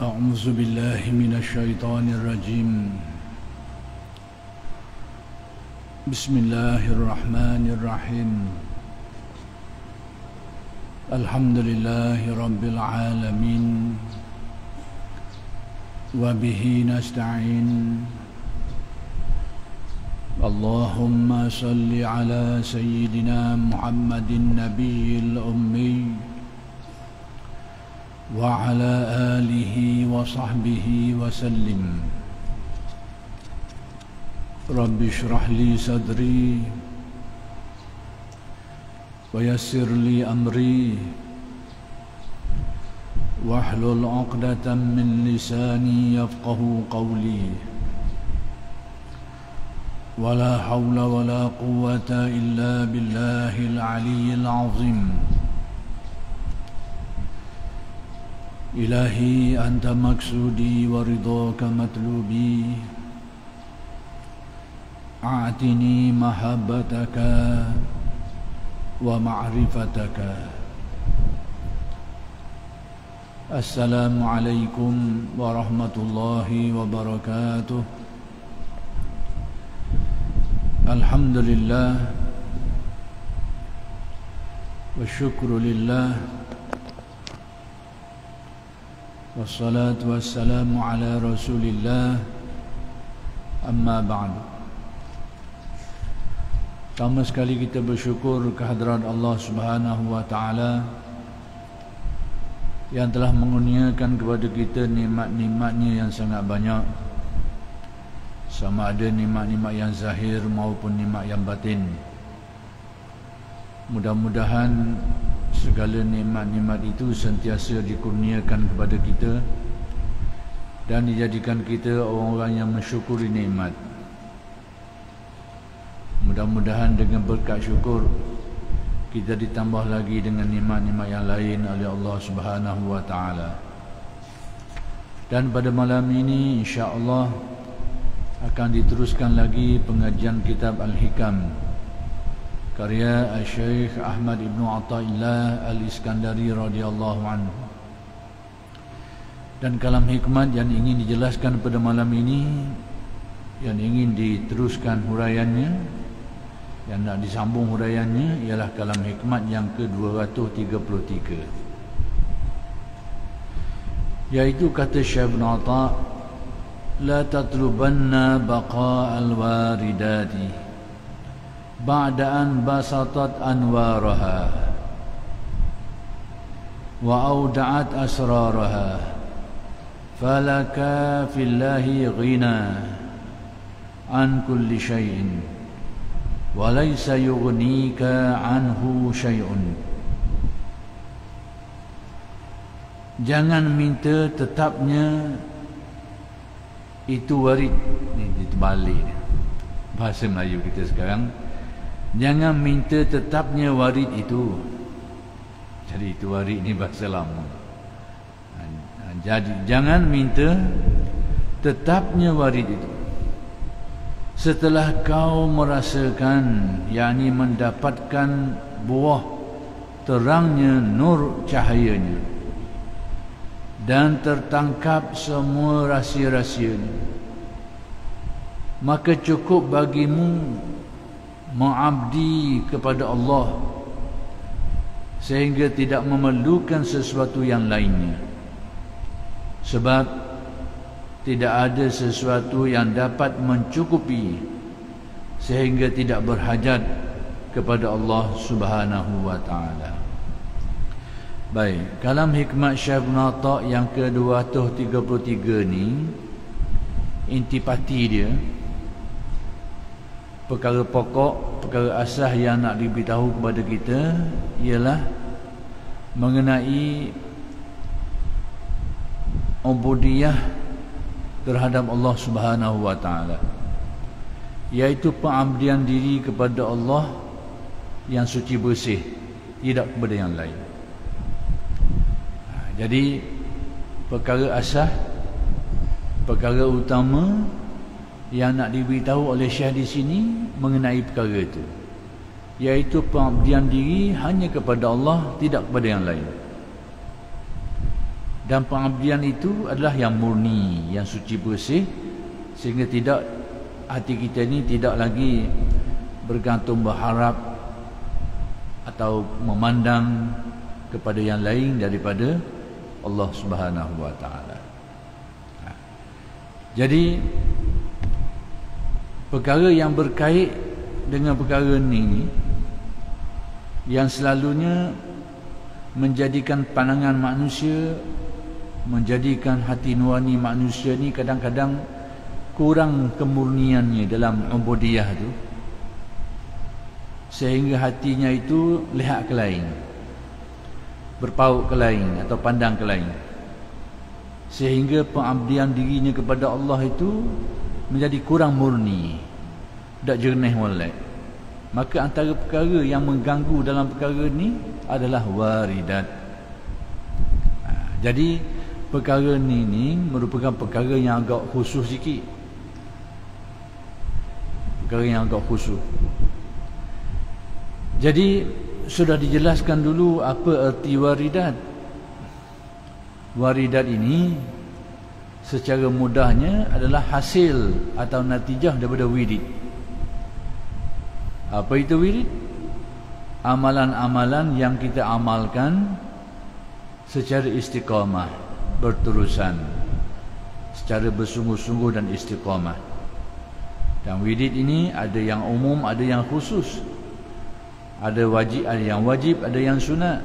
أعوذ بالله من الشيطان الرجيم. بسم الله الرحمن الرحيم. الحمد لله رب العالمين، وبه نستعين. اللهم صل على سيدنا محمد النبي الأمي وعلى آله وصحبه وسلم. رب اشرح لي صدري ويسر لي أمري واحلل عقدة من لساني يفقه قولي. ولا حول ولا قوة إلا بالله العلي العظيم. إلهي أنت مقصودي ورضاك مطلوبي، أعطني محبتك ومعرفتك. السلام عليكم ورحمة الله وبركاته. الحمد لله والشكر لله، والصلاة والسلام على رسول الله. Amma ba'du. Pertama sekali kita bersyukur kehadrat Allah Subhanahu wa taala yang telah mengurniakan kepada kita nikmat-nikmatnya yang sangat banyak, sama ada nikmat-nikmat yang zahir maupun nikmat yang batin. Mudah-mudahan segala nikmat-nikmat itu sentiasa dikurniakan kepada kita dan dijadikan kita orang-orang yang mensyukuri nikmat. Mudah-mudahan dengan berkat syukur kita ditambah lagi dengan nikmat-nikmat yang lain oleh Allah Subhanahu wa taala. Dan pada malam ini insya-Allah akan diteruskan lagi pengajian kitab Al-Hikam karya Syekh Ahmad Ibn Athaillah Al-Iskandari radhiyallahu anhu. Dan kalam hikmat yang ingin dijelaskan pada malam ini, yang ingin diteruskan huraiannya, yang nak disambung huraiannya, ialah kalam hikmat yang ke-233, yaitu kata Syekh Ibn Atha, la tatlubanna baqa'al waridati ba'da an basatat anwaraha wa awda'at asraraha falaka fillahi ghina an kulli syai'in wa laysa yughnika anhu syai'un. Jangan minta tetapnya itu warid. Ini terbalik bahasa Melayu kita sekarang. Jangan minta tetapnya warid itu. Jadi itu warid ni bahasa lama. Jadi jangan minta tetapnya warid itu setelah kau merasakan, yakni mendapatkan buah terangnya nur cahayanya dan tertangkap semua rahsia-rahsianya, maka cukup bagimu mengabdi kepada Allah sehingga tidak memerlukan sesuatu yang lainnya. Sebab tidak ada sesuatu yang dapat mencukupi sehingga tidak berhajat kepada Allah Subhanahu wa taala. Baik, kalam hikmat Syekh Ibn Atha yang ke-233 ni, intipati dia, perkara pokok, perkara asas yang nak diberitahu kepada kita ialah mengenai ubudiyah terhadap Allah Subhanahu wa taala, iaitu pengabdian diri kepada Allah yang suci bersih, tidak kepada yang lain. Jadi perkara asas, perkara utama yang nak diberitahu oleh Syekh di sini mengenai perkara itu, iaitu pengabdian diri hanya kepada Allah, tidak kepada yang lain. Dan pengabdian itu adalah yang murni, yang suci bersih, sehingga tidak hati kita ini tidak lagi bergantung berharap atau memandang kepada yang lain daripada Allah Subhanahu wa taala. Jadi perkara yang berkait dengan perkara ini yang selalunya menjadikan pandangan manusia, menjadikan hati nurani manusia ni kadang-kadang kurang kemurniannya dalam ubudiyah tu, sehingga hatinya itu lihat ke lain, berpaut ke lain atau pandang ke lain, sehingga pengabdian dirinya kepada Allah itu menjadi kurang murni, tak jernih molek. Maka antara perkara yang mengganggu dalam perkara ni adalah waridat. Jadi perkara ni merupakan perkara yang agak khusus sikit, perkara yang agak khusus. Jadi sudah dijelaskan dulu apa erti waridat. Waridat ini secara mudahnya adalah hasil atau natijah daripada wirid. Apa itu wirid? Amalan-amalan yang kita amalkan secara istiqamah, berterusan, secara bersungguh-sungguh dan istiqamah. Dan wirid ini ada yang umum, ada yang khusus. Ada wajib, ada yang wajib, ada yang sunat.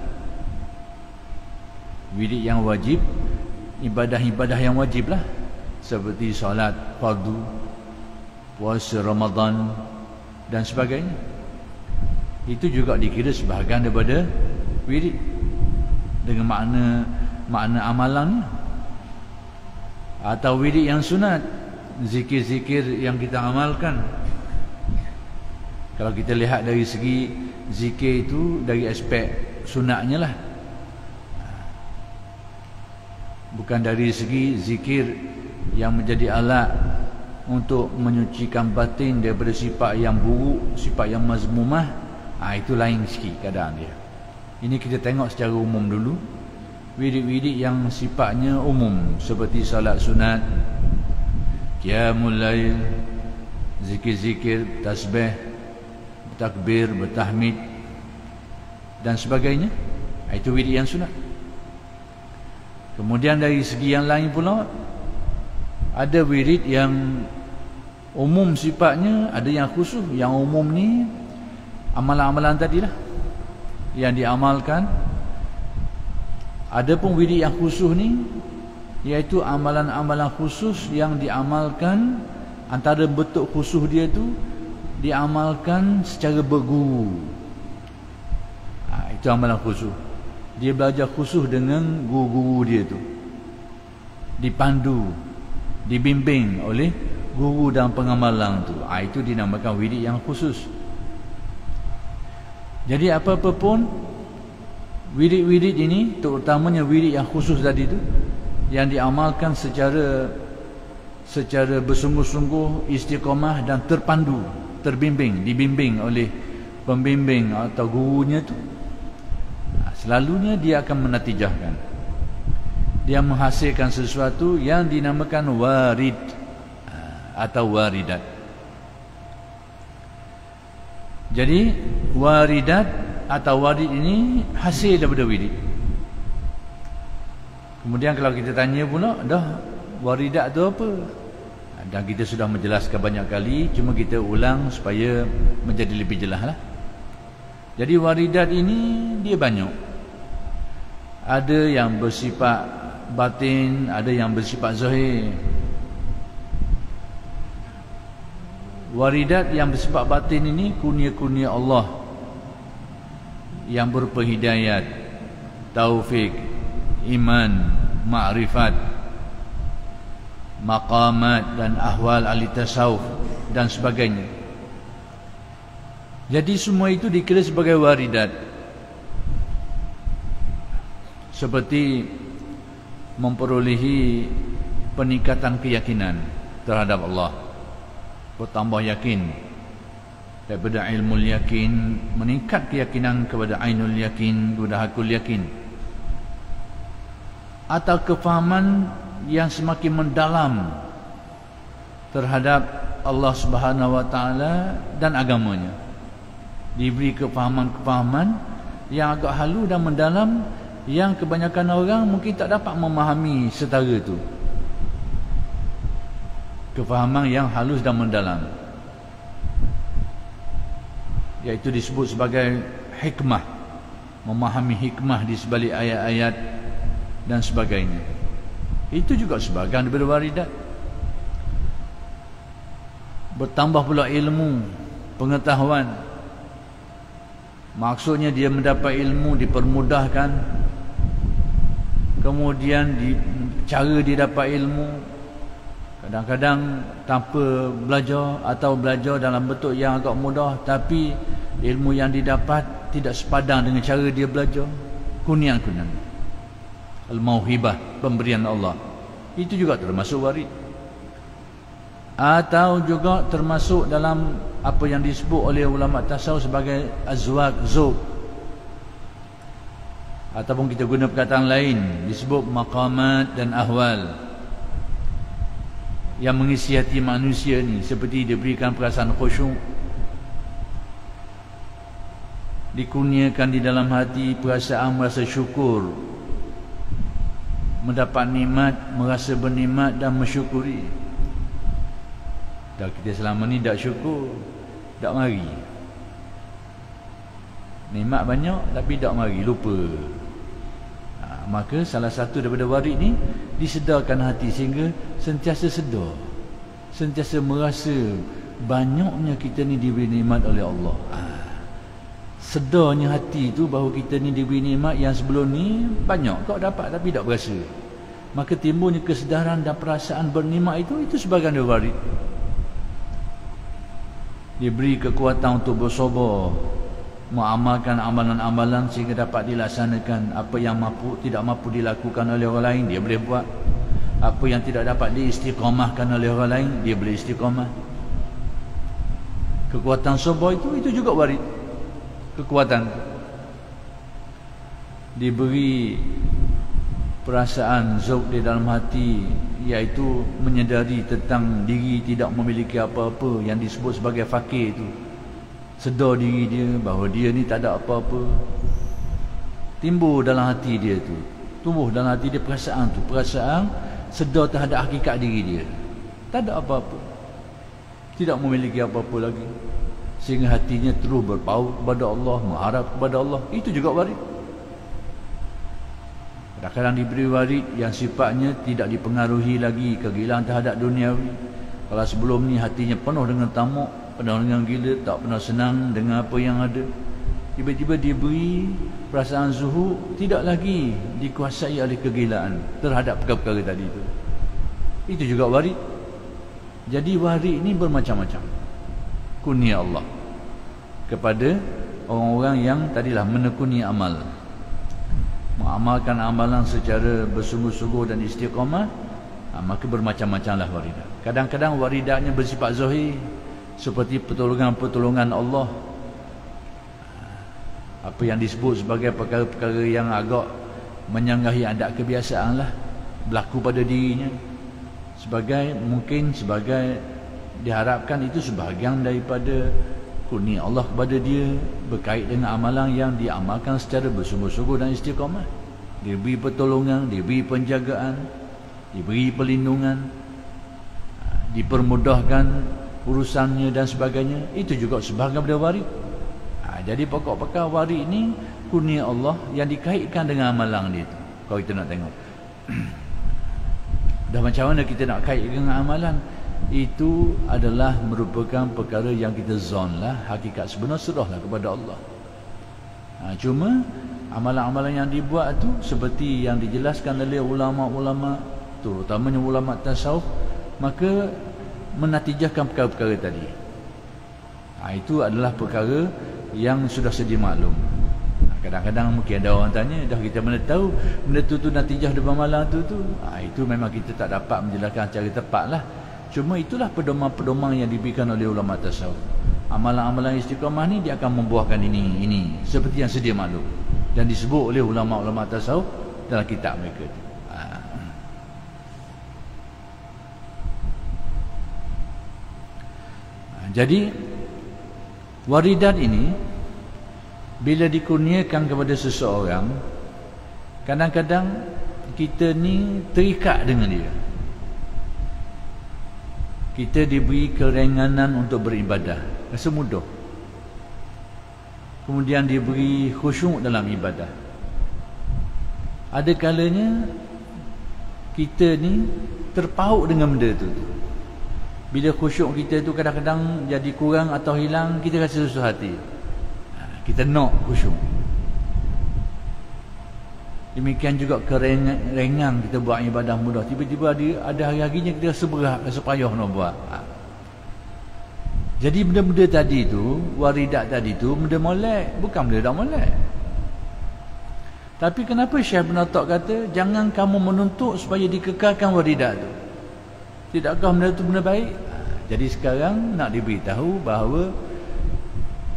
Wirid yang wajib, ibadah-ibadah yang wajib lah, seperti solat fardu, puasa Ramadan dan sebagainya. Itu juga dikira sebahagian daripada wirid dengan makna amalan. Atau wirid yang sunat, zikir-zikir yang kita amalkan. Kalau kita lihat dari segi zikir itu dari aspek sunatnya lah, bukan dari segi zikir yang menjadi alat untuk menyucikan batin daripada sifat yang buruk, sifat yang mazmumah. Itu lain sikit keadaan dia. Ini kita tengok secara umum dulu. Wirid-wirid yang sifatnya umum seperti salat sunat, qiyamul lail, zikir-zikir, tasbih, takbir, bertahmid dan sebagainya. Itu wirid yang sunat. Kemudian dari segi yang lain pula, ada wirid yang umum sifatnya, ada yang khusus. Yang umum ni amalan-amalan tadilah yang diamalkan. Ada pun wirid yang khusus ni, iaitu amalan-amalan khusus yang diamalkan. Antara bentuk khusus dia tu diamalkan secara berguru. Itu amalan khusus. Dia belajar khusus dengan guru-guru dia tu, dipandu, dibimbing oleh guru dan pengamalan tu. Itu dinamakan wirid yang khusus. Jadi apa-apa pun wirid-wirid ini, terutamanya wirid yang khusus tadi tu, yang diamalkan secara bersungguh-sungguh, istiqamah dan terpandu, terbimbing, dibimbing oleh pembimbing atau gurunya tu, selalunya dia akan menatijahkan, dia menghasilkan sesuatu yang dinamakan warid atau waridat. Jadi waridat atau warid ini hasil daripada wirid. Kemudian kalau kita tanya pula, dah waridat tu apa? Dan kita sudah menjelaskan banyak kali, cuma kita ulang supaya menjadi lebih jelas lah. Jadi waridat ini dia banyak. Ada yang bersifat batin, ada yang bersifat zahir. Waridat yang bersifat batin ini kurnia-kurnia Allah yang berupa hidayat, taufik, iman, ma'rifat, maqamat dan ahwal ahli tasawuf dan sebagainya. Jadi semua itu dikira sebagai waridat. Seperti memperolehi peningkatan keyakinan terhadap Allah, bertambah yakin, daripada ilmu yakin meningkat keyakinan kepada ainul yakin, kepada hakul yakin. atau kefahaman yang semakin mendalam terhadap Allah Subhanahu wa taala dan agamanya. Diberi kefahaman-kefahaman yang agak halus dan mendalam yang kebanyakan orang mungkin tak dapat memahami setara itu. Kefahaman yang halus dan mendalam, iaitu disebut sebagai hikmah, memahami hikmah di sebalik ayat-ayat dan sebagainya. Itu juga sebahagian daripada waridat. Bertambah pula ilmu, pengetahuan. Maksudnya dia mendapat ilmu, dipermudahkan. Kemudian cara dia dapat ilmu kadang-kadang tanpa belajar atau belajar dalam bentuk yang agak mudah, tapi ilmu yang didapat tidak sepadan dengan cara dia belajar. Kurnian-kurnian, al-mauhibah, pemberian Allah. Itu juga termasuk warid. Atau juga termasuk dalam apa yang disebut oleh ulama tasawuf sebagai azwaq, zauq. Ataupun kita guna perkataan lain, disebut maqamat dan ahwal, yang mengisi hati manusia ni, seperti diberikan perasaan khusyuk, dikurniakan di dalam hati perasaan merasa syukur, mendapat nikmat, merasa bernikmat dan mensyukuri. Dan kita selama ni tak syukur, tak mari. Nikmat banyak tapi tak mari, lupa. Maka salah satu daripada warid ni, disedarkan hati sehingga sentiasa sedar, sentiasa merasa banyaknya kita ni diberi nikmat oleh Allah. Sedarnya hati tu bahawa kita ni diberi nikmat yang sebelum ni banyak kau dapat tapi tak berasa. Maka timbulnya kesedaran dan perasaan bernikmat itu sebahagian dari warid. Diberi kekuatan untuk bersabar, mengamalkan amalan-amalan sehingga dapat dilaksanakan. Apa yang tidak mampu dilakukan oleh orang lain, dia boleh buat. Apa yang tidak dapat diistiqamahkan oleh orang lain, dia boleh istiqamah. Kekuatan sabar itu juga warid. Kekuatan diberi perasaan zauq di dalam hati, iaitu menyedari tentang diri tidak memiliki apa-apa, yang disebut sebagai fakir itu. Sedar diri dia bahawa dia ni tak ada apa-apa. Timbul dalam hati dia tu, tumbuh dalam hati dia perasaan tu, perasaan sedar terhadap hakikat diri dia, tak ada apa-apa, tidak memiliki apa-apa lagi, sehingga hatinya terus berpaut kepada Allah, mengharap kepada Allah. Itu juga warid. Kadang-kadang diberi warid yang sifatnya tidak dipengaruhi lagi kegilaan terhadap duniawi. Kalau sebelum ni hatinya penuh dengan tamak, penuh dengan gila, tak pernah senang dengan apa yang ada, tiba-tiba diberi perasaan zuhud, tidak lagi dikuasai oleh kegilaan terhadap perkara-perkara tadi itu. Itu juga warid. Jadi warid ini bermacam-macam kurnia Allah kepada orang-orang yang tadilah menekuni amal, mengamalkan amalan secara bersungguh-sungguh dan istiqamah. Maka bermacam-macamlah waridat. Kadang-kadang waridatnya bersifat zahir, seperti pertolongan-pertolongan Allah, apa yang disebut sebagai perkara-perkara yang agak menyanggahi adat kebiasaan lah, berlaku pada dirinya, mungkin sebagai diharapkan itu sebahagian daripada kurnia Allah kepada dia berkait dengan amalan yang diamalkan secara bersungguh-sungguh dan istiqamah. Diberi pertolongan, diberi penjagaan, diberi perlindungan, dipermudahkan urusannya dan sebagainya. Itu juga sebahagian daripada warid. Jadi pokok-pokok warid ini kurnia Allah yang dikaitkan dengan amalan dia tu. Kalau kita nak tengok dah macam mana kita nak kait dengan amalan, itu adalah merupakan perkara yang kita zon lah. Hakikat sebenar serahlah kepada Allah. Cuma amalan-amalan yang dibuat tu seperti yang dijelaskan oleh ulama-ulama, terutamanya ulama tasawuf, maka menatijahkan perkara-perkara tadi. Itu adalah perkara yang sudah sedia maklum. Kadang-kadang mungkin ada orang tanya, dah kita mana tahu benda tu natijah depan malam tu. Itu memang kita tak dapat menjelaskan secara tepat lah. Cuma itulah pedoman-pedoman yang diberikan oleh ulama tasawuf. Amalan-amalan istiqamah ni dia akan membuahkan ini seperti yang sedia maklum dan disebut oleh ulama-ulama tasawuf dalam kitab mereka. Jadi waridat ini bila dikurniakan kepada seseorang, kadang-kadang kita ni terikat dengan dia. Kita diberi keringanan untuk beribadah, rasa mudah. Kemudian diberi khusyuk dalam ibadah. Ada kalanya kita ni terpaut dengan benda tu. Bila khusyuk kita tu kadang-kadang jadi kurang atau hilang, kita rasa susah hati. Kita nak khusyuk. Demikian juga kerengang kita buat ibadah mudah. Tiba-tiba ada hari-harinya kita rasa berat, rasa payah nak buat. Jadi benda-benda tadi tu, waridat tadi tu, benda molek, bukan benda tak molek. Tapi kenapa Syekh bin Attak kata, jangan kamu menuntut supaya dikekalkan waridat tu? Tidakkah benda tu benda baik? Jadi sekarang nak diberitahu bahawa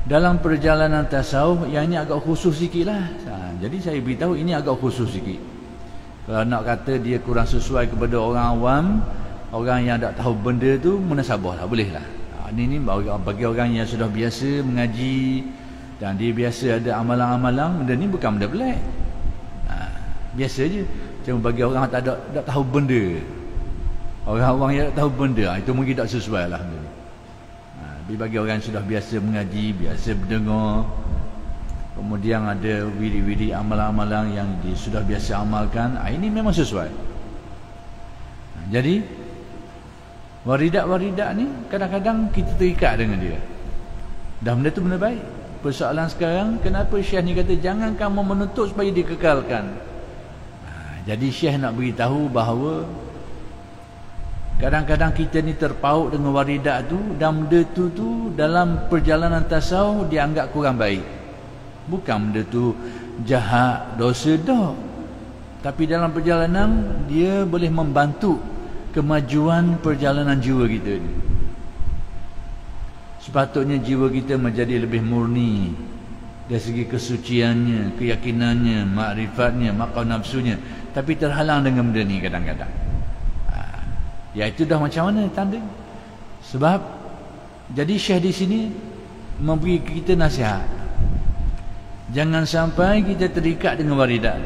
dalam perjalanan tasawuf yang ini agak khusus sikit lah. Jadi saya beritahu ini agak khusus sikit. Kalau nak kata dia kurang sesuai kepada orang awam, orang yang tak tahu benda tu, munasabah lah, boleh lah. Ini bagi orang yang sudah biasa mengaji dan dia biasa ada amalan-amalan, benda ni bukan benda pelik. Biasa je. Cuma bagi orang tak tahu benda, orang-orang yang tak tahu benda, itu mungkin tak sesuai lah benda ni. Bagi orang yang sudah biasa mengaji, biasa mendengar, kemudian ada wiri-wiri amalan-amalan yang dia sudah biasa amalkan, ini memang sesuai. Jadi waridat-waridat ni kadang-kadang kita terikat dengan dia. Dah benda tu benda baik. Persoalan sekarang, kenapa Syekh ni kata jangan kamu menuntut supaya dikekalkan? Jadi Syekh nak beritahu bahawa kadang-kadang kita ni terpaut dengan waridat tu, dan benda tu dalam perjalanan tasawuf dianggap kurang baik. Bukan benda tu jahat, dosa dah. Tapi dalam perjalanan dia boleh membantu kemajuan perjalanan jiwa kita ni. Sepatutnya jiwa kita menjadi lebih murni dari segi kesuciannya, keyakinannya, makrifatnya, maqam nafsunya. Tapi terhalang dengan benda ni kadang-kadang. Ya itu dah macam mana tanda. Sebab jadi Syekh di sini memberi kita nasihat. Jangan sampai kita terikat dengan waridat.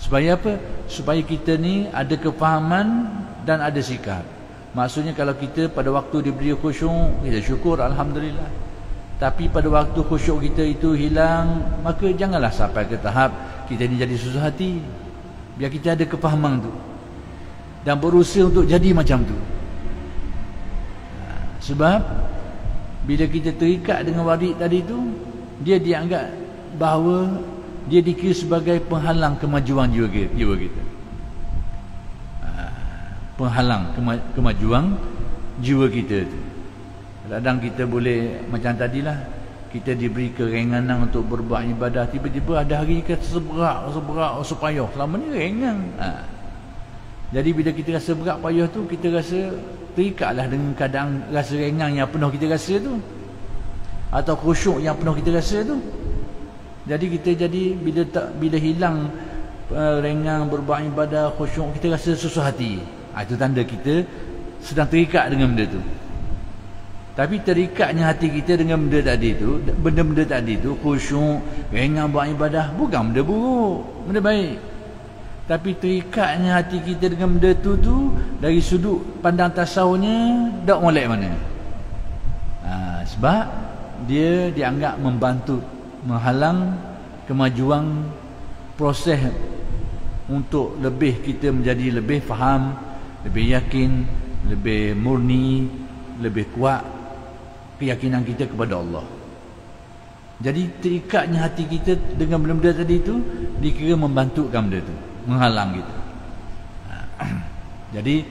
Supaya apa? Supaya kita ni ada kefahaman dan ada sikap. Maksudnya kalau kita pada waktu diberi khusyuk, kita syukur alhamdulillah. Tapi pada waktu khusyuk kita itu hilang, maka janganlah sampai ke tahap kita ni jadi susah hati. Biar kita ada kefahaman tu dan berusaha untuk jadi macam tu. Sebab bila kita terikat dengan warid tadi tu, dia dianggap bahawa dia dikira sebagai penghalang kemajuan jiwa kita. Penghalang kemajuan jiwa kita tu. Kadang-kadang kita boleh macam tadilah, kita diberi keringanan untuk berbuat ibadah, tiba-tiba ada hari kita seberat, payah. Selama ni ringan. Jadi bila kita rasa berat payah tu, kita rasa terikatlah dengan keadaan rasa ringan yang penuh kita rasa tu, atau khusyuk yang penuh kita rasa tu. Jadi kita bila hilang ringan berbuat ibadah, khusyuk, kita rasa susah hati. Itu tanda kita sedang terikat dengan benda tu. Tapi terikatnya hati kita dengan benda tadi tu, benda-benda tadi tu, khusyuk, ringan buat ibadah, bukan benda buruk, benda baik. Tapi terikatnya hati kita dengan benda tu dari sudut pandang tasawufnya tak molek mana. Sebab dia dianggap membantu, menghalang kemajuan proses untuk lebih kita menjadi lebih faham, lebih yakin, lebih murni, lebih kuat keyakinan kita kepada Allah. Jadi terikatnya hati kita dengan benda-benda tadi tu dikira membantukan benda tu, menghalang kita. Jadi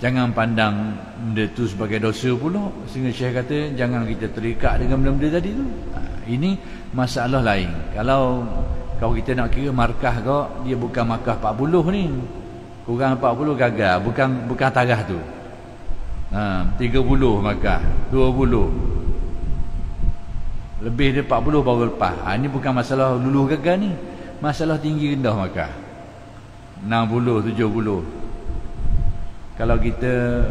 jangan pandang benda tu sebagai dosa pula, sehingga Syekh kata jangan kita terikat dengan benda-benda tadi tu. Ini masalah lain. Kalau kita nak kira markah kau, dia bukan markah 40 ni, kurang 40 gagal, bukan tarah tu. 30 markah, 20 lebih dia 40 baru lepas. Ini bukan masalah luluh gagal ni, masalah tinggi rendah markah 60, 70. Kalau kita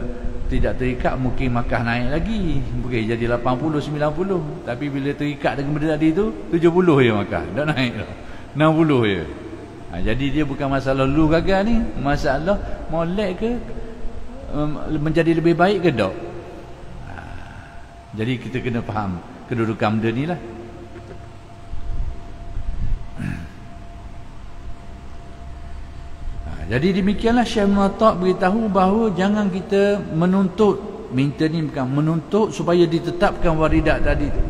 tidak terikat mungkin Makkah naik lagi, mungkin jadi 80 90, tapi bila terikat dengan benda tadi tu 70 je Makkah, dah naik dah 60 je. Jadi dia bukan masalah lu gagal ni, masalah molek ke menjadi lebih baik ke tak. Jadi kita kena faham kedudukan benda ni lah. Jadi demikianlah Syekh Muwatta' beritahu bahawa jangan kita menuntut, minta ni bukan menuntut supaya ditetapkan waridat tadi tu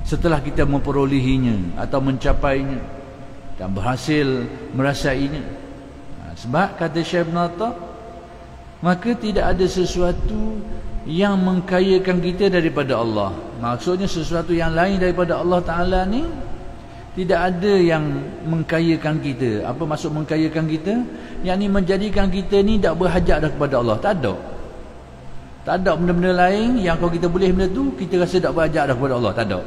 setelah kita memperolehinya atau mencapainya dan berhasil merasainya. Sebab kata Syekh Muwatta', maka tidak ada sesuatu yang mengkayakan kita daripada Allah. Maksudnya sesuatu yang lain daripada Allah Ta'ala ni tidak ada yang mengkayakan kita. Apa maksud mengkayakan kita? Yang ni menjadikan kita ni tak berhajat dah kepada Allah. Tak ada. Tak ada benda-benda lain yang kalau kita boleh benda tu, kita rasa tak berhajat dah kepada Allah. Tak ada.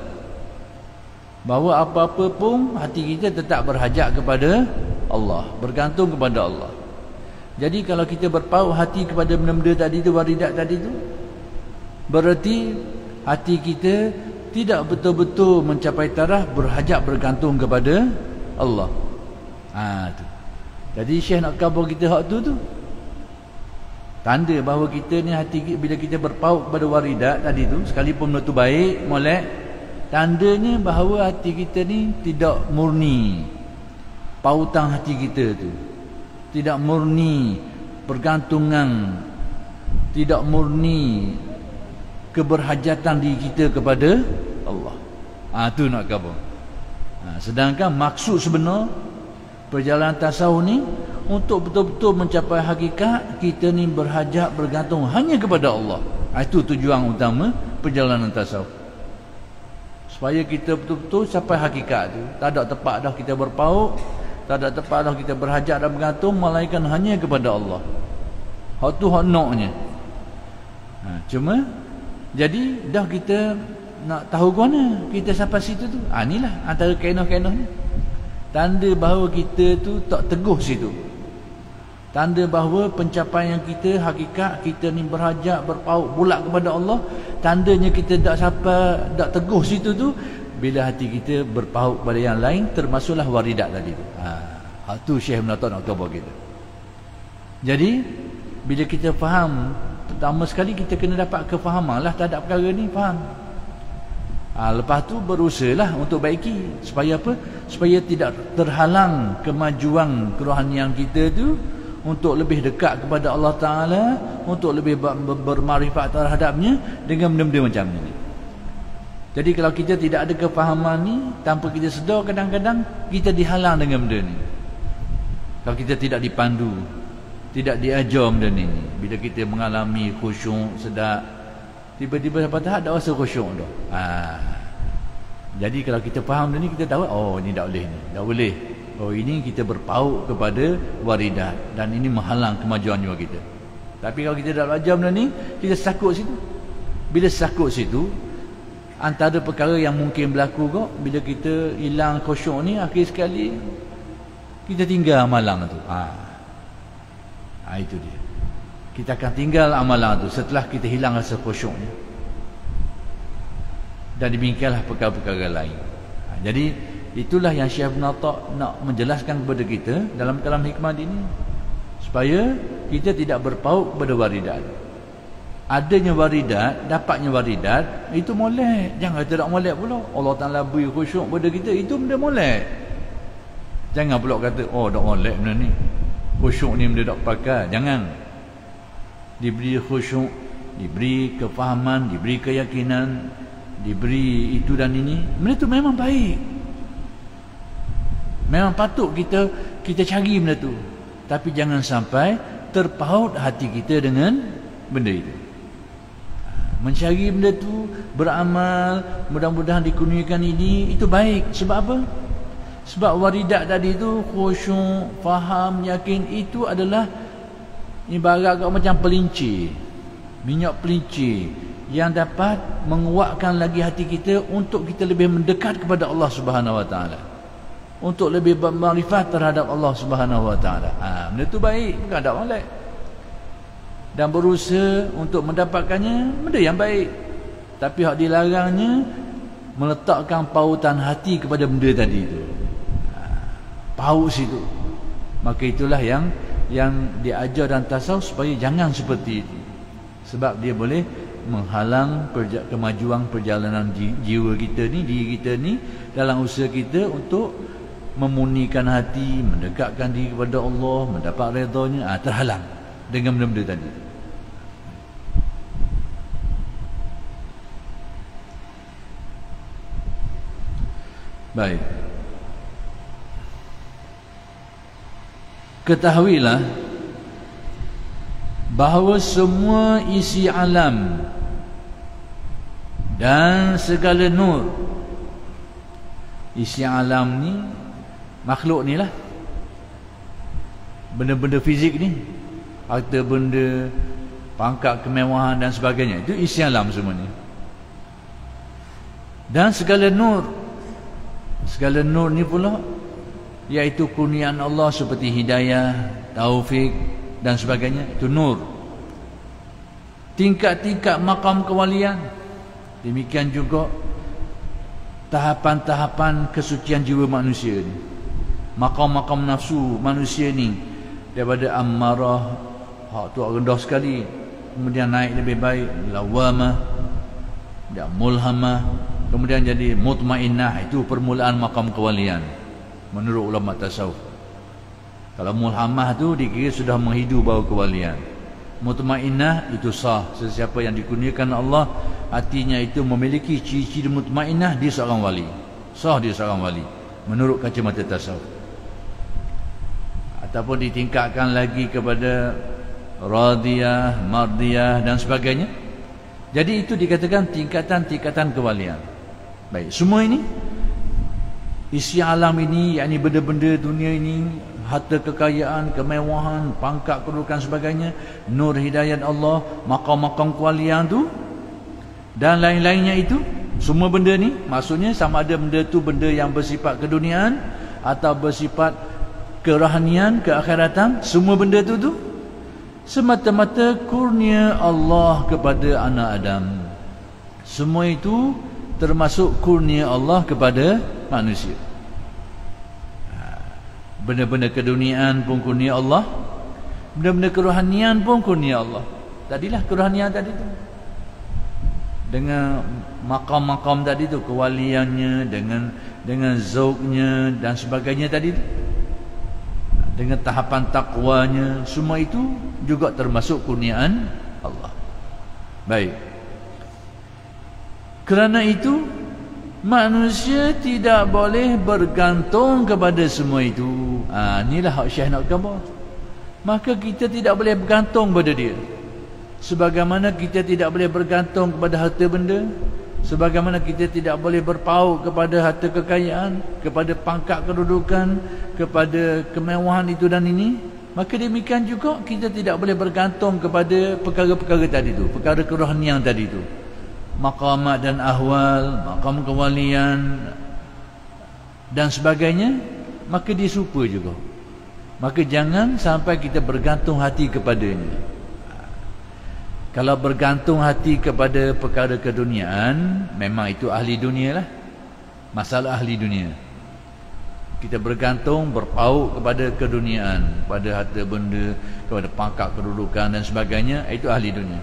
Bahawa apa-apa pun hati kita tetap berhajat kepada Allah, bergantung kepada Allah. Jadi kalau kita berpaut hati kepada benda-benda tadi tu, waridat tadi tu, berarti hati kita tidak betul-betul mencapai taraf berhajat bergantung kepada Allah. Tu. Jadi Syekh nak khabar kita hak tu tanda bahawa kita ni hati, bila kita berpaut kepada waridat tadi tu, sekalipun benda tu baik, molek, tandanya bahawa hati kita ni tidak murni. Pautan hati kita tu tidak murni pergantungan, tidak murni keberhajatan diri kita kepada Allah. Tu nak khabar. Sedangkan maksud sebenar perjalanan tasawuf ni untuk betul-betul mencapai hakikat, kita ni berhajat bergantung hanya kepada Allah. Itu tujuan utama perjalanan tasawuf. Supaya kita betul-betul capai hakikat tu. Tak ada tepat dah kita berpaut, tak ada tepat dah kita berhajat dan bergantung, melainkan hanya kepada Allah. Hak tu hak naknya. Cuma jadi dah kita nak tahu ke mana kita sampai situ tu. Inilah antara kaedah-kaedah ni. Tanda bahawa kita tu tak teguh situ. Tanda bahawa pencapaian kita, hakikat kita ni berhajat, berpaut bulat kepada Allah. Tandanya kita tak sampai, tak teguh situ tu bila hati kita berpaut pada yang lain, termasuklah waridat tadi tu. Tu Syekh Muwatta' nak khabar kita. Jadi bila kita faham, pertama sekali kita kena dapat kefahaman lah terhadap perkara ni, faham. Lepas tu berusahalah untuk baiki. Supaya apa? Supaya tidak terhalang kemajuan kerohanian kita tu untuk lebih dekat kepada Allah Ta'ala, untuk lebih bermarifat terhadapnya dengan benda-benda macam ni. Jadi kalau kita tidak ada kefahaman ni, tanpa kita sedar, kadang-kadang kita dihalang dengan benda ni. Kalau kita tidak dipandu, tidak diajar benda ni, bila kita mengalami khusyuk sedap, tiba-tiba sampai tahap tak rasa khusyuk dah. Jadi kalau kita faham benda ni, kita tahu, oh ini tak boleh ni, tak boleh. Oh ini kita berpaut kepada waridat dan ini menghalang kemajuan jiwa kita. Tapi kalau kita tak belajar benda ni, kita sakut situ. Bila sakut situ, antara perkara yang mungkin berlaku kok, bila kita hilang khusyuk ni, akhir sekali kita tinggal amalan tu. Itu dia. Kita akan tinggal amalan tu setelah kita hilang rasa khusyuknya. Dan demikianlah perkara-perkara lain. Jadi itulah yang Syekh Muwatta' nak menjelaskan kepada kita dalam kalam hikmah ini, supaya kita tidak berpaut kepada waridat. Adanya waridat, dapatnya waridat, itu molek. Jangan kata tak molek pula. Allah Ta'ala beri khusyuk pada kita, itu benda molek. Jangan pula kata, oh tak molek benda ni, khusyuk ni benda tak pakai. Jangan. Diberi khusyuk, diberi kefahaman, diberi keyakinan, diberi itu dan ini, benda tu memang baik, memang patut kita cari benda tu. Tapi jangan sampai terpaut hati kita dengan benda itu. Mencari benda tu, beramal, mudah-mudahan dikurniakan ini, itu baik. Sebab apa? Sebab waridat tadi tu, khusyuk, faham, yakin, itu adalah ibarat macam pelinci, minyak pelinci yang dapat menguatkan lagi hati kita untuk kita lebih mendekat kepada Allah Subhanahu Wa Taala, untuk lebih bermakrifat terhadap Allah Subhanahu Wa Taala. Benda tu baik, bukan tak molek. dan berusaha untuk mendapatkannya, benda yang baik. Tapi hak dilarangnya meletakkan pautan hati kepada benda tadi itu. Paut situ. Maka itulah yang diajar dan tasawuf supaya jangan seperti itu. Sebab dia boleh menghalang kemajuan perjalanan jiwa kita ni, diri kita ni, dalam usaha kita untuk memurnikan hati, mendekatkan diri kepada Allah, mendapat redha-Nya, terhalang dengan benda-benda tadi. Baik. Ketahuilah bahawa semua isi alam dan segala nur, isi alam ni makhluk ni lah, benda-benda fizik ni, harta benda, pangkat, kemewahan dan sebagainya, itu isi alam semua ni. Dan segala nur ni pula iaitu kurniaan Allah seperti hidayah, taufik dan sebagainya, itu nur. Tingkat-tingkat makam kewalian, demikian juga tahapan-tahapan kesucian jiwa manusia ni. Makam-makam nafsu manusia ni, daripada ammarah, hak tu rendah sekali, kemudian naik lebih baik, lawamah, dan mulhamah, kemudian jadi mutmainnah. Itu permulaan makam kewalian menurut ulama tasawuf. Kalau mulhamah tu dikira sudah menghidu bau kewalian. Mutmainnah itu sah, sesiapa yang dikurniakan Allah hatinya itu memiliki ciri-ciri mutmainnah, dia seorang wali. Sah dia seorang wali menurut kacamata tasawuf. Ataupun ditingkatkan lagi kepada radiyah, mardiyah dan sebagainya. Jadi itu dikatakan tingkatan-tingkatan kewalian. Baik, semua ini isi alam ini, yakni benda-benda dunia ini, harta kekayaan, kemewahan, pangkat, kedudukan sebagainya, nur hidayat Allah, makam-makam kewalian tu dan lain-lainnya, itu semua benda ni, maksudnya sama ada benda tu benda yang bersifat keduniaan atau bersifat kerohanian, keakhiratan, semua benda tu semata-mata kurnia Allah kepada anak Adam. Semua itu termasuk kurnia Allah kepada manusia. Benda-benda keduniaan pun kurnia Allah, benda-benda kerohanian pun kurnia Allah. Tadilah kerohanian tadi tu, dengan makam-makam tadi tu, kewaliannya, dengan zauknya dan sebagainya tadi tu, dengan tahapan takwanya, semua itu juga termasuk kurniaan Allah. Baik. Kerana itu manusia tidak boleh bergantung kepada semua itu. Inilah hak Syekh nak gambar. Maka kita tidak boleh bergantung pada dia, sebagaimana kita tidak boleh bergantung kepada harta benda, sebagaimana kita tidak boleh berpaut kepada harta kekayaan, kepada pangkat kedudukan, kepada kemewahan itu dan ini. Maka demikian juga kita tidak boleh bergantung kepada perkara-perkara tadi tu, perkara kerohanian tadi tu, maqamat dan ahwal, maqam kewalian dan sebagainya. Maka dia serupa juga. Maka jangan sampai kita bergantung hati kepadanya. Kalau bergantung hati kepada perkara keduniaan, memang itu ahli dunia lah, masalah ahli dunia. Kita bergantung, berpaut kepada keduniaan, pada harta benda, kepada pangkat kedudukan dan sebagainya, itu ahli dunia.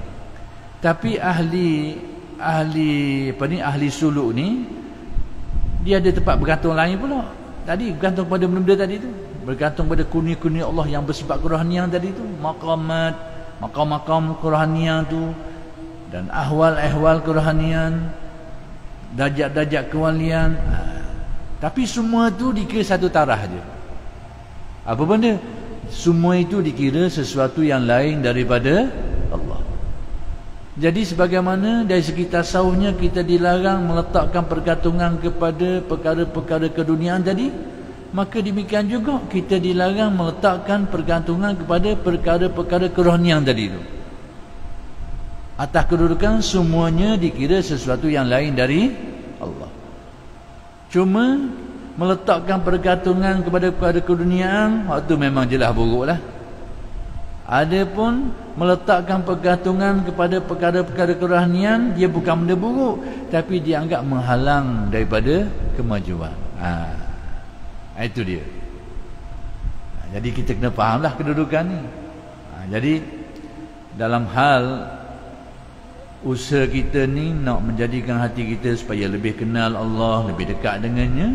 Tapi ahli suluk ni, dia ada tempat bergantung lain pula. Tadi bergantung pada benda-benda tadi tu, bergantung pada kurnia-kurnia Allah yang bersifat kerohanian tadi tu, maqamat, makam-makam kerohanian tu, dan ahwal-ahwal kerohanian, darjat-darjat kewalian. Tapi semua tu dikira satu tarah je. Apa benda? Semua itu dikira sesuatu yang lain daripada Allah. Jadi sebagaimana dari segi tasawufnya kita dilarang meletakkan pergantungan kepada perkara-perkara keduniaan tadi, maka demikian juga kita dilarang meletakkan pergantungan kepada perkara-perkara kerohanian tadi itu. Atas kedudukan semuanya dikira sesuatu yang lain dari Allah. Cuma meletakkan pergantungan kepada perkara keduniaan, waktu memang jelas buruklah. Adapun meletakkan pergantungan kepada perkara-perkara kerohanian, dia bukan benda buruk, tapi dianggap menghalang daripada kemajuan. Itu dia. Jadi kita kena fahamlah kedudukan ni. Jadi dalam hal usaha kita ni nak menjadikan hati kita supaya lebih kenal Allah, lebih dekat dengannya,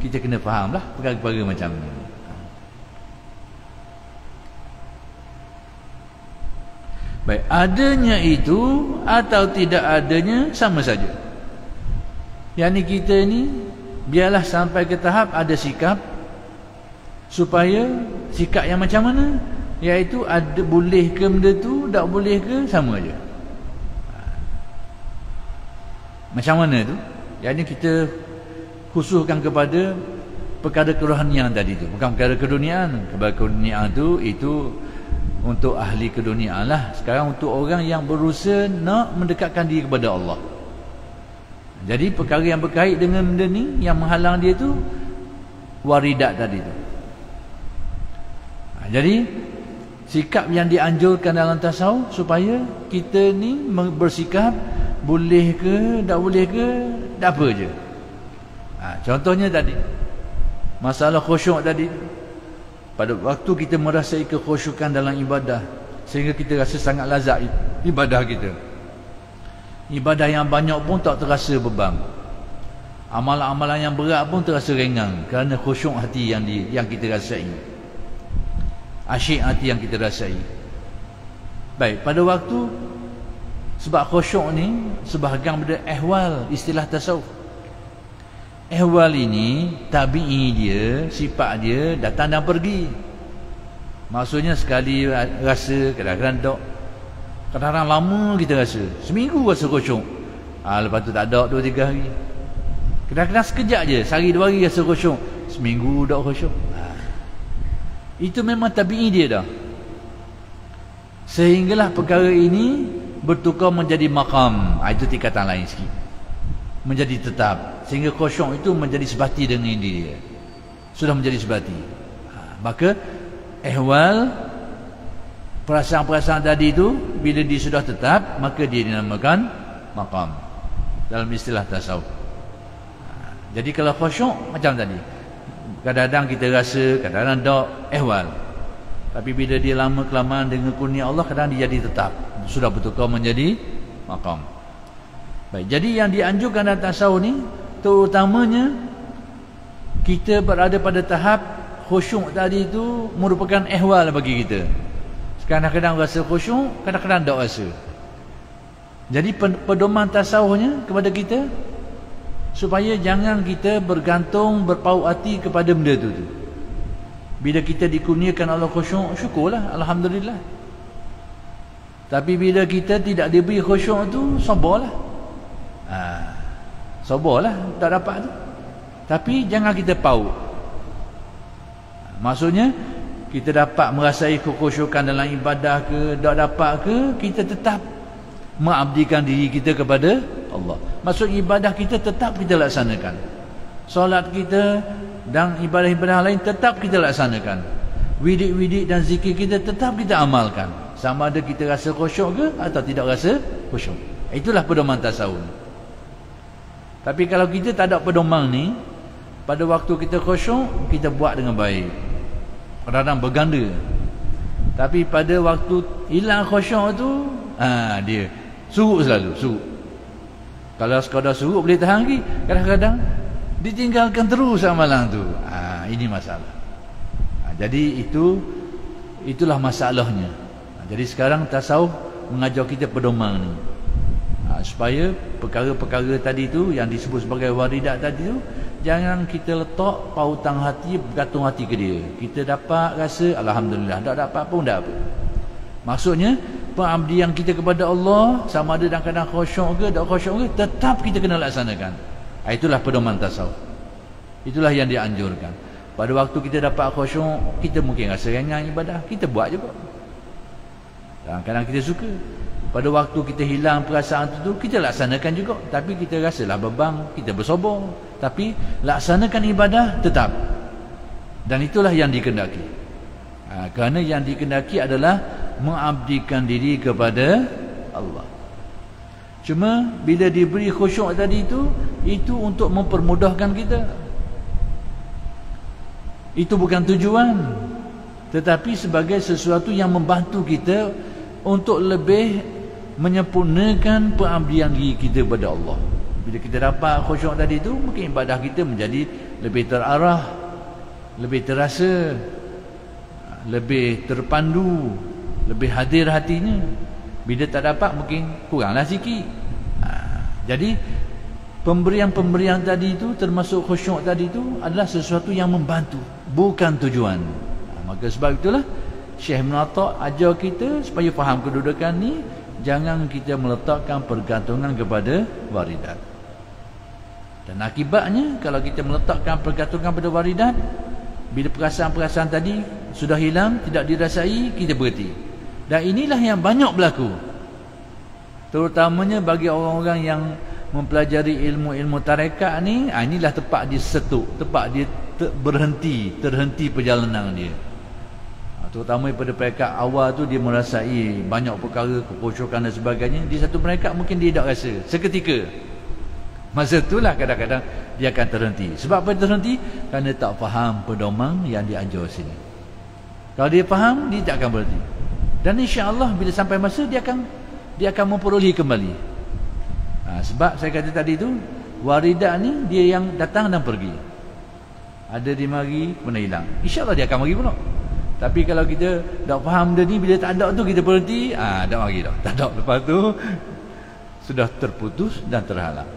kita kena fahamlah perkara-perkara macam ni. Baik, adanya itu atau tidak adanya sama saja. Yang ni kita ni biarlah sampai ke tahap ada sikap, supaya sikap yang macam mana, iaitu ada boleh ke benda tu, tak boleh ke, sama aja. Macam mana tu? Yang ni kita khususkan kepada perkara kerohanian tadi tu, bukan perkara keduniaan. Perkara keduniaan tu itu untuk ahli keduniaan lah. Sekarang untuk orang yang berusaha nak mendekatkan diri kepada Allah. Jadi perkara yang berkait dengan benda ni, yang menghalang dia tu waridat tadi tu. Jadi sikap yang dianjurkan dalam tasawuf supaya kita ni bersikap boleh ke, tak boleh ke, tak apa je. Contohnya tadi masalah khusyuk tadi. Pada waktu kita merasai kekhusyukan dalam ibadah, sehingga kita rasa sangat lazat ibadah kita, ibadah yang banyak pun tak terasa beban, amalan-amalan yang berat pun terasa ringan, kerana khusyuk hati yang kita rasai, asyik hati yang kita rasai. Baik, pada waktu, sebab khusyuk ni sebahagian daripada ehwal istilah tasawuf. Ehwal ini tabi'i dia, sifat dia datang dan pergi. Maksudnya sekali rasa, kadang-kadang tak, kadang-kadang lama kita rasa, seminggu rasa khusyuk, lepas tu tak ada 2-3 hari. Kadang-kadang sekejap je, sehari 2 hari rasa khusyuk, seminggu tak khusyuk. Itu memang tabi'i dia dah. Sehinggalah perkara ini bertukar menjadi maqam. Itu tingkatan lain sikit, menjadi tetap, sehingga khusyuk itu menjadi sebati dengan diri dia, sudah menjadi sebati. Maka ehwal, perasaan-perasaan tadi itu bila dia sudah tetap, maka dia dinamakan maqam dalam istilah tasawuf. Jadi kalau khusyuk macam tadi, kadang-kadang kita rasa, kadang-kadang tak, ehwal. Tapi bila dia lama kelamaan dengan kurnia Allah, kadang dia jadi tetap, sudah bertukar menjadi maqam. Baik, jadi yang dianjurkan dalam tasawuf ni terutamanya kita berada pada tahap khusyuk tadi itu merupakan ehwal bagi kita. Kadang-kadang rasa khusyuk, kadang-kadang tak rasa. Jadi pedoman tasawufnya kepada kita supaya jangan kita bergantung, berpaut hati kepada benda tu. Bila kita dikurniakan Allah khusyuk, syukurlah, alhamdulillah. Tapi bila kita tidak diberi khusyuk tu, sabarlah. Sabarlah, tak dapat tu. Tapi jangan kita paut. Maksudnya kita dapat merasai kekhusyukan dalam ibadah ke, tak dapat ke, kita tetap mengabdikan diri kita kepada Allah. Maksud ibadah kita tetap kita laksanakan, solat kita dan ibadah-ibadah lain tetap kita laksanakan, wirid-wirid dan zikir kita tetap kita amalkan, sama ada kita rasa khusyuk ke atau tidak rasa khusyuk. Itulah pedoman tasawuf. Tapi kalau kita tak ada pedoman ni, pada waktu kita khusyuk, kita buat dengan baik, kadang-kadang berganda. Tapi pada waktu hilang khusyuk tu, dia surut selalu, surut. Kalau sekadar surut boleh tahan lagi, kadang-kadang ditinggalkan terus amalan tu. Ini masalah. Jadi itulah masalahnya. Jadi sekarang tasawuf mengajar kita pedoman ni, supaya perkara-perkara tadi tu yang disebut sebagai waridat tadi tu, jangan kita letak pautan hati, bergantung hati ke dia. Kita dapat rasa alhamdulillah, tak dapat pun tak apa. Maksudnya pengabdian kita kepada Allah, sama ada dalam keadaan khusyuk ke tak khusyuk ke, tetap kita kena laksanakan. Itulah pedoman tasawuf. Itulah yang dianjurkan. Pada waktu kita dapat khusyuk, kita mungkin rasa ringan ibadah, kita buat juga. Kadang-kadang kita suka. Pada waktu kita hilang perasaan itu, kita laksanakan juga. Tapi kita rasalah beban, kita bersabar. Tapi laksanakan ibadah tetap. Dan itulah yang dikendaki. Kerana yang dikendaki adalah mengabdikan diri kepada Allah. Cuma bila diberi khusyuk tadi itu untuk mempermudahkan kita. Itu bukan tujuan, tetapi sebagai sesuatu yang membantu kita untuk lebih menyempurnakan pengabdian diri kita kepada Allah. Bila kita dapat khusyuk tadi itu, mungkin ibadah kita menjadi lebih terarah, lebih terasa, lebih terpandu, lebih hadir hatinya. Bila tak dapat mungkin kuranglah sikit. Jadi pemberian-pemberian tadi itu, termasuk khusyuk tadi itu, adalah sesuatu yang membantu, bukan tujuan. Maka sebab itulah Syekh Ibn Atta' ajar kita supaya faham kedudukan ni, jangan kita meletakkan pergantungan kepada waridat. Dan akibatnya kalau kita meletakkan pergantungan pada waridat, bila perasaan-perasaan tadi sudah hilang, tidak dirasai, kita berhenti. Dan inilah yang banyak berlaku, terutamanya bagi orang-orang yang mempelajari ilmu-ilmu tarekat ni. Inilah tempat dia setuk, tempat dia terhenti perjalanan dia. Terutama pada peringkat awal tu, dia merasai banyak perkara, kekhusyukan dan sebagainya. Di satu peringkat mungkin dia tak rasa, seketika masa itulah kadang-kadang dia akan terhenti. Sebab apa terhenti? Kerana tak faham pedoman yang diajar sini. Kalau dia faham, dia tak akan berhenti. Dan insya-Allah bila sampai masa, dia akan memperolehi kembali. Sebab saya kata tadi tu, waridat ni dia yang datang dan pergi. Ada di mari, kemudian hilang. InsyaAllah dia akan mari pula. Tapi kalau kita tak faham dia ni, bila tak ada tu kita berhenti, tak mari dah. Tak ada. Lepas tu sudah terputus dan terhalang.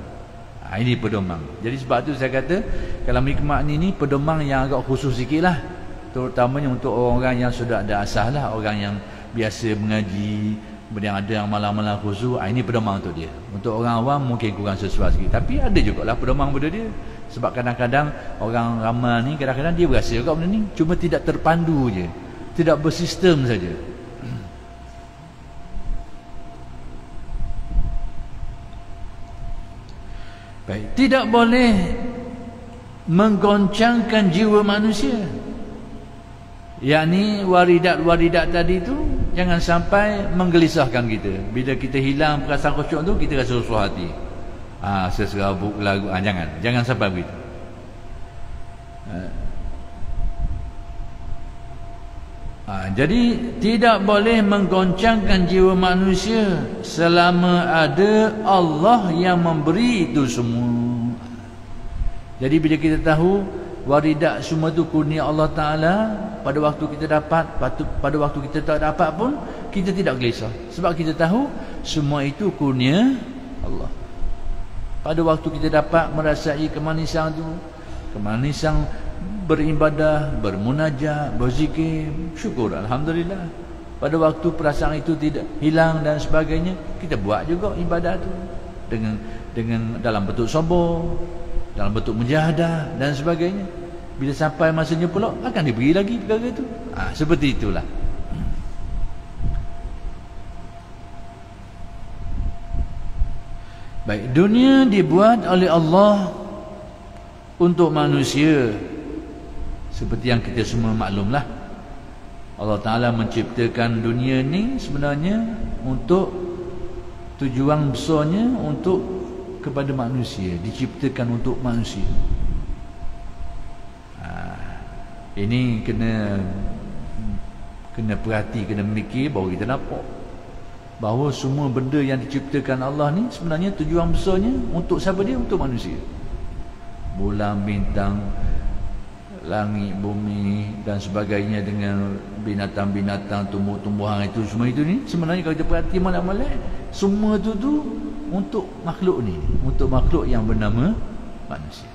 Ini pedoman. Jadi sebab tu saya kata, kalau hikmat ni pedoman yang agak khusus sikit lah. Terutamanya untuk orang-orang yang sudah ada asas lah, orang yang biasa mengaji, kemudian ada yang malam-malam khusus. Ini pedoman untuk dia. Untuk orang awam mungkin kurang sesuai sikit, tapi ada jugalah pedoman pada dia. Sebab kadang-kadang orang ramai ni, kadang-kadang dia berasa juga benda ni, cuma tidak terpandu je, tidak bersistem saja. Baik, tidak boleh menggoncangkan jiwa manusia. Yakni waridat-waridat tadi tu jangan sampai menggelisahkan kita. Bila kita hilang perasaan khusyuk tu, kita rasa susah hati. Seserabut lagu, jangan sampai begitu. Jadi tidak boleh menggoncangkan jiwa manusia selama ada Allah yang memberi itu semua. Jadi bila kita tahu waridat semua tu kurnia Allah Ta'ala, pada waktu kita dapat, pada waktu kita tak dapat pun, kita tidak gelisah. Sebab kita tahu semua itu kurnia Allah. Pada waktu kita dapat merasai kemanisan tu, kemanisan beribadah, bermunajat, berzikir, syukur, alhamdulillah. Pada waktu perasaan itu tidak hilang dan sebagainya, kita buat juga ibadah tu dengan dalam bentuk sabar, dalam bentuk mujahadah dan sebagainya. Bila sampai masanya pula, akan diberi lagi perkara itu. Seperti itulah. Baik, dunia dibuat oleh Allah untuk manusia. Seperti yang kita semua maklumlah, Allah Ta'ala menciptakan dunia ni sebenarnya untuk tujuan besarnya untuk kepada manusia, diciptakan untuk manusia. Ini kena perhati, kena mikir, baru kita nampak bahawa semua benda yang diciptakan Allah ni sebenarnya tujuan besarnya untuk siapa dia? Untuk manusia. Bulan, bintang, langit, bumi dan sebagainya, dengan binatang-binatang, tumbuh-tumbuhan, itu semua itu ni sebenarnya kalau kita perhati molek-molek, semua tu untuk makhluk ni, untuk makhluk yang bernama manusia.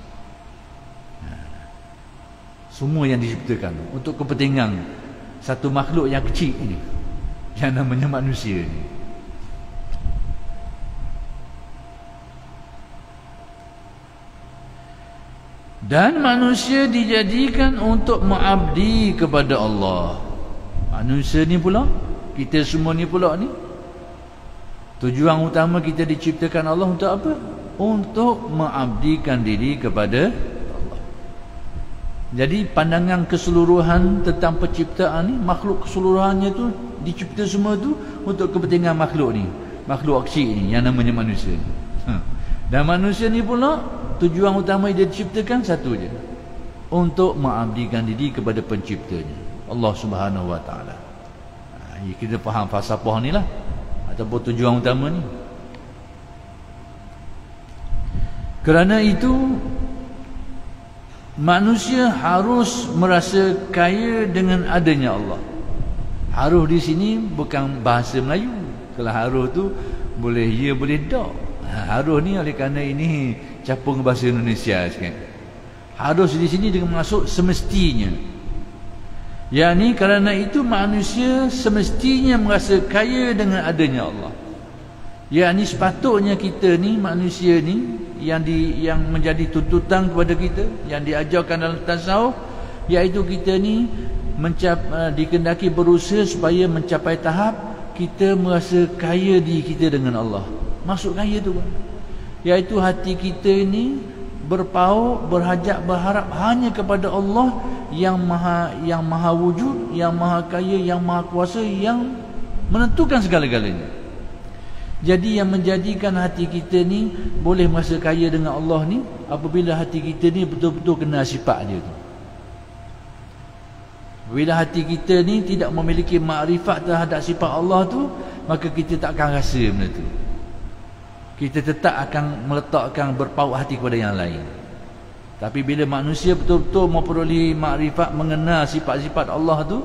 Semua yang diciptakan untuk kepentingan satu makhluk yang kecil ini, yang namanya manusia ni. Dan manusia dijadikan untuk mengabdi kepada Allah. Manusia ni pula, kita semua ni pula ni, tujuan utama kita diciptakan Allah untuk apa? Untuk mengabdikan diri kepada Allah. Jadi pandangan keseluruhan tentang penciptaan ni, makhluk keseluruhannya tu dicipta semua tu untuk kepentingan makhluk ni, makhluk kecil ni yang namanya manusia. Dan manusia ni pula tujuan utama dia diciptakan satu je, untuk mengabdikan diri kepada penciptanya, Allah Subhanahu Wa Taala. Kita faham falsafah ni lah, ataupun tujuan utama ni. Kerana itu manusia harus merasa kaya dengan adanya Allah. Haruh di sini bukan bahasa Melayu. Kalau haruh tu boleh ya boleh tak. Haruh ni oleh kerana ini capung bahasa Indonesia sikit. Haruh di sini dengan maksud semestinya. Yakni kerana itu manusia semestinya merasa kaya dengan adanya Allah. Yakni sepatutnya kita ni, manusia ni, yang menjadi tuntutan kepada kita, yang diajarkan dalam tasawuf, iaitu kita ni dikendaki berusaha supaya mencapai tahap kita merasa kaya diri kita dengan Allah. Maksud kaya tu iaitu hati kita ni berpaut, berhajat, berharap hanya kepada Allah yang maha wujud, yang maha kaya, yang maha kuasa, yang menentukan segala-galanya. Jadi yang menjadikan hati kita ni boleh merasa kaya dengan Allah ni apabila hati kita ni betul-betul kenal sifat dia tu. Bila hati kita ni tidak memiliki makrifat terhadap sifat Allah tu, maka kita tak akan rasa benda tu. Kita tetap akan meletakkan berpaut hati kepada yang lain. Tapi bila manusia betul-betul memperolehi makrifat, mengenal sifat-sifat Allah tu,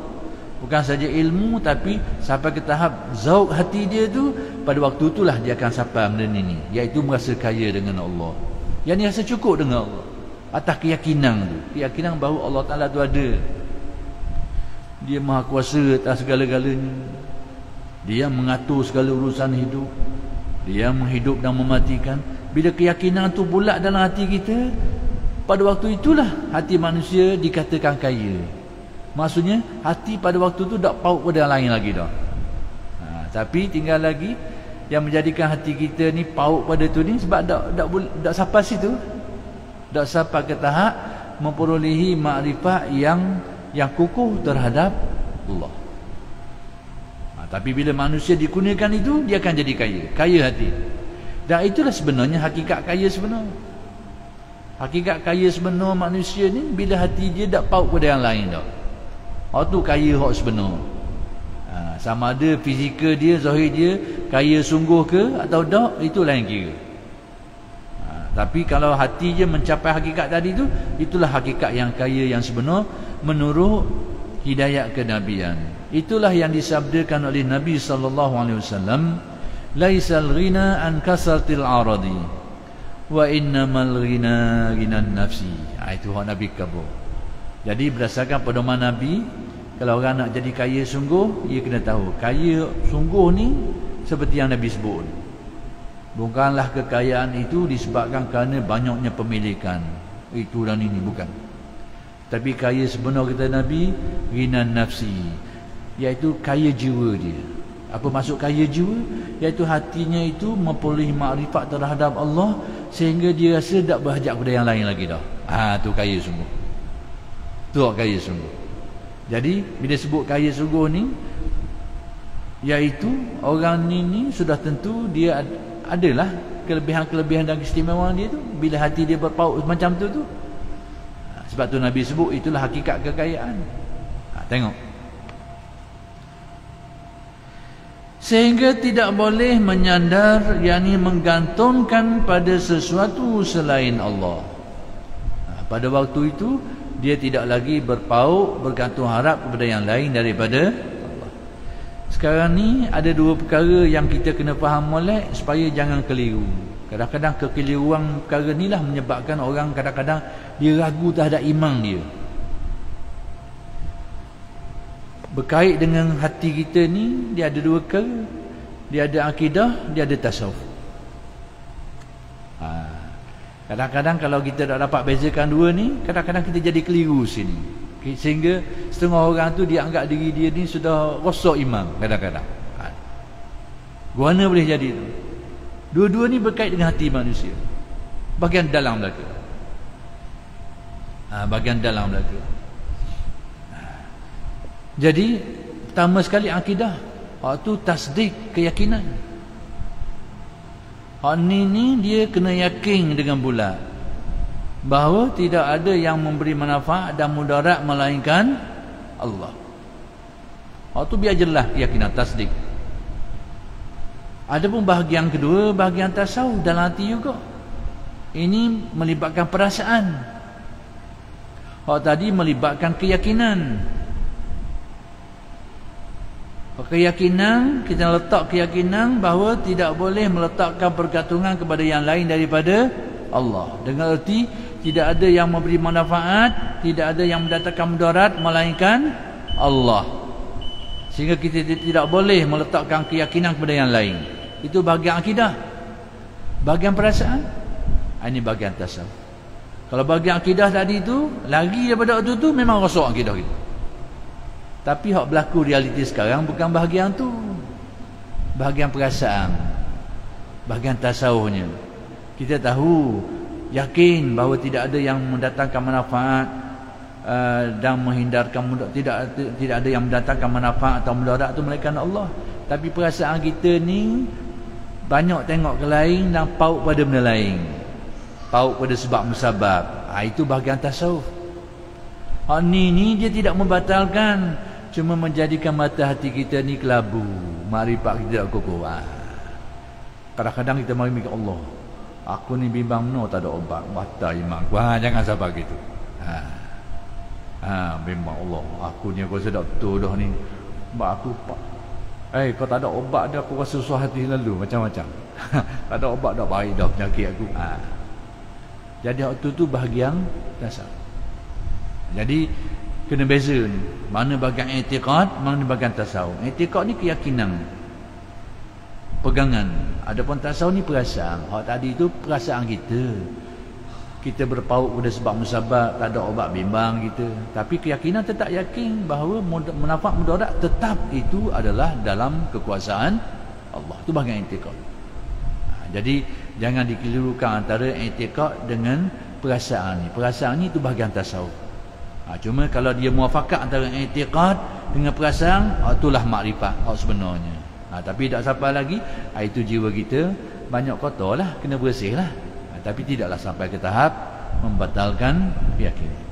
bukan saja ilmu, tapi sampai ke tahap zauq hati dia tu, pada waktu itulah dia akan sampai benda ni, iaitu merasa kaya dengan Allah. Yang ni rasa cukup dengan Allah atas keyakinan tu, keyakinan bahawa Allah Ta'ala tu ada. Dia maha kuasa atas segala-galanya. Dia mengatur segala urusan hidup. Dia menghidup dan mematikan. Bila keyakinan tu bulat dalam hati kita, pada waktu itulah hati manusia dikatakan kaya. Maksudnya hati pada waktu tu tak paut pada yang lain lagi dah. Tapi tinggal lagi yang menjadikan hati kita ni paut pada tu ni sebab tak sampai situ. Tak sampai ke tahap memperolehi makrifat yang kukuh terhadap Allah. Tapi bila manusia dikurniakan itu, dia akan jadi kaya, kaya hati. Dan itulah sebenarnya hakikat kaya sebenar. Hakikat kaya sebenar manusia ni bila hati dia tak paut pada yang lain dah. Hak tu kaya hak sebenar. Sama ada fizikal dia, zahir dia kaya sungguh ke atau tak, itu lain kira. Tapi kalau hati dia mencapai hakikat tadi tu, itulah hakikat yang kaya yang sebenar menurut hidayat kenabian. Itulah yang disabdakan oleh Nabi SAW, laisal ghina an kasratil aradi wa innamal ghina ghinan nafsi. Itu hak Nabi kabur. Jadi berdasarkan pedoman Nabi, kalau orang nak jadi kaya sungguh, ia kena tahu kaya sungguh ni seperti yang Nabi sebut. Bukanlah kekayaan itu disebabkan kerana banyaknya pemilikan itu dan ini, bukan. Tapi kaya sebenar kata Nabi, ghinan nafsi, iaitu kaya jiwa dia. Apa maksud kaya jiwa? Iaitu hatinya itu memperolehi makrifat terhadap Allah sehingga dia rasa tak berhajat kepada yang lain lagi dah. Tu kaya sungguh. Tu kaya sungguh. Jadi bila sebut kaya sungguh ni, iaitu orang ni sudah tentu dia adalah kelebihan-kelebihan dan keistimewaan dia tu. Bila hati dia berpaut macam tu. Sebab tu Nabi sebut itulah hakikat kekayaan. Tengok. Sehingga tidak boleh menyandar, yakni menggantungkan pada sesuatu selain Allah. Pada waktu itu dia tidak lagi berpaut, bergantung harap kepada yang lain daripada Allah. Sekarang ni ada dua perkara yang kita kena faham molek supaya jangan keliru. Kadang-kadang kekeliruan perkara ni lah menyebabkan orang kadang-kadang dia ragu terhadap iman dia. Berkait dengan hati kita ni, dia ada dua perkara. Dia ada akidah, dia ada tasawuf. Kadang-kadang kalau kita tak dapat bezakan dua ni, kadang-kadang kita jadi keliru sini. Sehingga setengah orang tu dia anggap diri dia ni sudah rosak iman kadang-kadang. Guana boleh jadi tu. Dua-dua ni berkait dengan hati manusia, bahagian dalam belaka. Bahagian dalam belaka. Jadi pertama sekali akidah, tu tasdik, keyakinan. Ni dia kena yakin dengan bulat bahawa tidak ada yang memberi manfaat dan mudarat melainkan Allah. Tu biar jelas keyakinan, tasdik. Adapun bahagian kedua, bahagian tasawuf dalam hati juga. Ini melibatkan perasaan. Tadi melibatkan keyakinan. Keyakinan, kita letak keyakinan bahawa tidak boleh meletakkan pergantungan kepada yang lain daripada Allah. Dengan erti tidak ada yang memberi manfaat, tidak ada yang mendatangkan mudarat melainkan Allah. Sehingga kita tidak boleh meletakkan keyakinan kepada yang lain. Itu bahagian akidah. Bahagian perasaan, ini bahagian tasawuf. Kalau bahagian akidah tadi itu lagi daripada itu memang rosak akidah kita. Tapi hak berlaku realiti sekarang bukan bahagian tu. Bahagian perasaan, bahagian tasawufnya. Kita tahu, yakin bahawa tidak ada yang mendatangkan manfaat dan menghindarkan mudarat, tidak ada yang mendatangkan manfaat atau mudarat itu melainkan Allah. Tapi perasaan kita ni banyak tengok ke lain dan paut pada benda lain, paut pada sebab musabab. Itu bahagian tasawuf. Ni dia tidak membatalkan, cuma menjadikan mata hati kita ni kelabu, makrifat kita tidak kokoh. Kadang-kadang kita mari mikir, Allah, aku ni bimbang no tak ada obat, batal iman. Jangan sabar gitu. Bimbang Allah, aku ni aku rasa dah betul dah ni. Aku kau tak ada obat dah, aku rasa susah hati lalu macam-macam. Tak ada obat dah, baik dah penyakit aku. Jadi waktu tu bahagian tasawuf. Jadi kena beza ni, mana bahagian i'tiqad, mana bahagian tasawuf. I'tiqad ni keyakinan, pegangan. Adapun tasawuf ni perasaan. Tadi tu perasaan kita berpaut pada sebab musabab, tak ada obat bimbang kita. Tapi keyakinan tetap yakin bahawa manfaat mudarat tetap itu adalah dalam kekuasaan Allah. Itu bahagian i'tiqad. Jadi jangan dikelirukan antara i'tiqad dengan perasaan ni. Perasaan ni itu bahagian tasawuf. Cuma kalau dia muafakat antara i'tiqad dengan perasaan, itulah makrifat sebenarnya. Tapi tak sampai lagi, itu jiwa kita banyak kotor lah, kena bersih lah. Tapi tidaklah sampai ke tahap membatalkan keyakinan.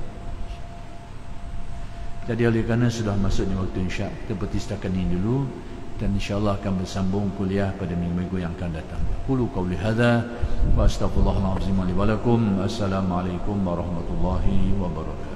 Jadi oleh kerana sudah masuknya waktu insya, kita berhenti setakat ini dulu, dan insyaAllah akan bersambung kuliah pada minggu-minggu yang akan datang. Qulu qawli hadza wa astaghfirullahalazim li wa lakum. Assalamualaikum warahmatullahi wabarakatuh.